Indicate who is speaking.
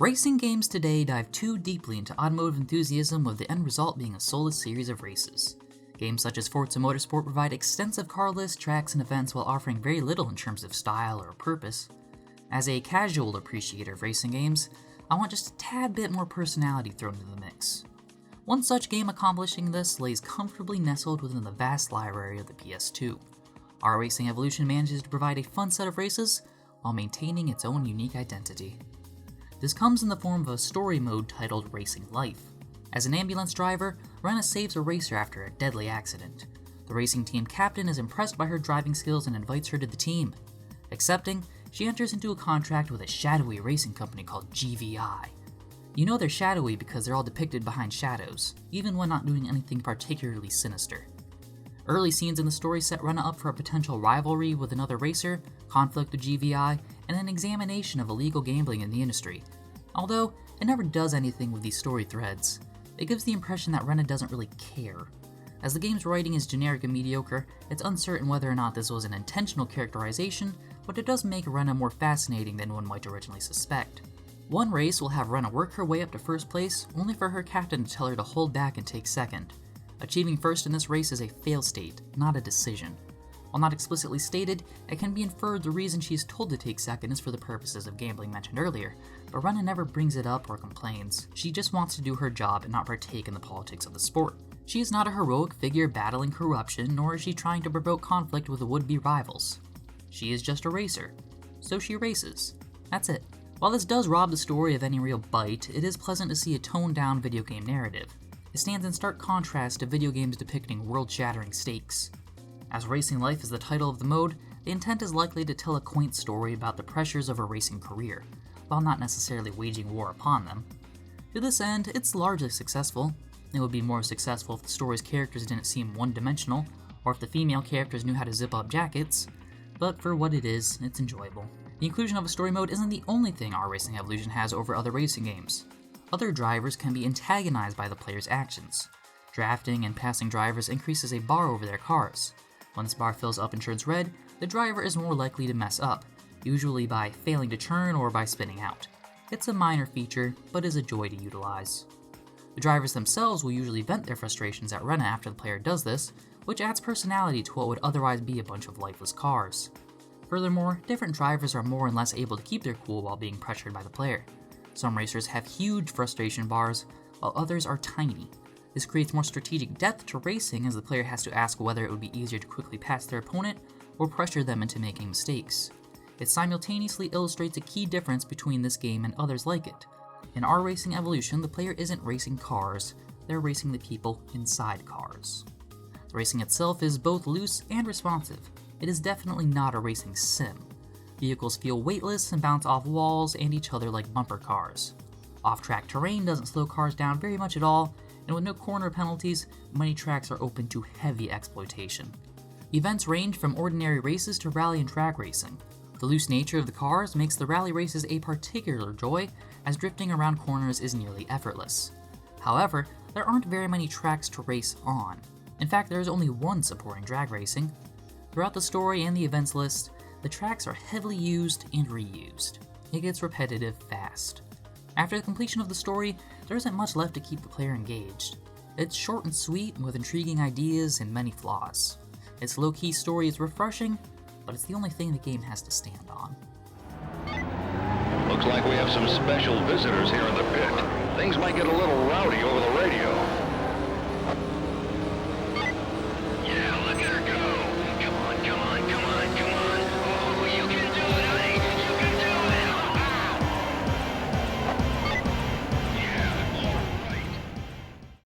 Speaker 1: Racing games today dive too deeply into automotive enthusiasm, with the end result being a soulless series of races. Games such as Forza Motorsport provide extensive car lists, tracks, and events while offering very little in terms of style or purpose. As a casual appreciator of racing games, I want just a tad bit more personality thrown into the mix. One such game accomplishing this lays comfortably nestled within the vast library of the PS2. R-Racing Evolution manages to provide a fun set of races while maintaining its own unique identity. This comes in the form of a story mode titled Racing Life. As an ambulance driver, Rena saves a racer after a deadly accident. The racing team captain is impressed by her driving skills and invites her to the team. Accepting, she enters into a contract with a shadowy racing company called GVI. You know they're shadowy because they're all depicted behind shadows, even when not doing anything particularly sinister. Early scenes in the story set Rena up for a potential rivalry with another racer, conflict with GVI, and an examination of illegal gambling in the industry. Although, it never does anything with these story threads. It gives the impression that Rena doesn't really care. As the game's writing is generic and mediocre, it's uncertain whether or not this was an intentional characterization, but it does make Rena more fascinating than one might originally suspect. One race will have Rena work her way up to first place, only for her captain to tell her to hold back and take second. Achieving first in this race is a fail state, not a decision. While not explicitly stated, it can be inferred the reason she is told to take second is for the purposes of gambling mentioned earlier, but Rena never brings it up or complains. She just wants to do her job and not partake in the politics of the sport. She is not a heroic figure battling corruption, nor is she trying to provoke conflict with the would-be rivals. She is just a racer, so she races. That's it. While this does rob the story of any real bite, it is pleasant to see a toned-down video game narrative. It stands in stark contrast to video games depicting world-shattering stakes. As Racing Life is the title of the mode, the intent is likely to tell a quaint story about the pressures of a racing career, while not necessarily waging war upon them. To this end, it's largely successful. It would be more successful if the story's characters didn't seem one-dimensional, or if the female characters knew how to zip up jackets, but for what it is, it's enjoyable. The inclusion of a story mode isn't the only thing R-Racing Evolution has over other racing games. Other drivers can be antagonized by the player's actions. Drafting and passing drivers increases a bar over their cars. When this bar fills up and turns red, the driver is more likely to mess up, usually by failing to turn or by spinning out. It's a minor feature, but is a joy to utilize. The drivers themselves will usually vent their frustrations at Rena after the player does this, which adds personality to what would otherwise be a bunch of lifeless cars. Furthermore, different drivers are more and less able to keep their cool while being pressured by the player. Some racers have huge frustration bars, while others are tiny. This creates more strategic depth to racing, as the player has to ask whether it would be easier to quickly pass their opponent or pressure them into making mistakes. It simultaneously illustrates a key difference between this game and others like it. In R-Racing Evolution, the player isn't racing cars, they're racing the people inside cars. The racing itself is both loose and responsive. It is definitely not a racing sim. Vehicles feel weightless and bounce off walls and each other like bumper cars. Off-track terrain doesn't slow cars down very much at all, and with no corner penalties, many tracks are open to heavy exploitation. Events range from ordinary races to rally and track racing. The loose nature of the cars makes the rally races a particular joy, as drifting around corners is nearly effortless. However, there aren't very many tracks to race on. In fact, there is only one supporting drag racing. Throughout the story and the events list, the tracks are heavily used and reused. It gets repetitive fast. After the completion of the story, there isn't much left to keep the player engaged. It's short and sweet, with intriguing ideas and many flaws. Its low-key story is refreshing, but it's the only thing the game has to stand on.
Speaker 2: Looks like we have some special visitors here in the pit. Things might get a little rowdy over the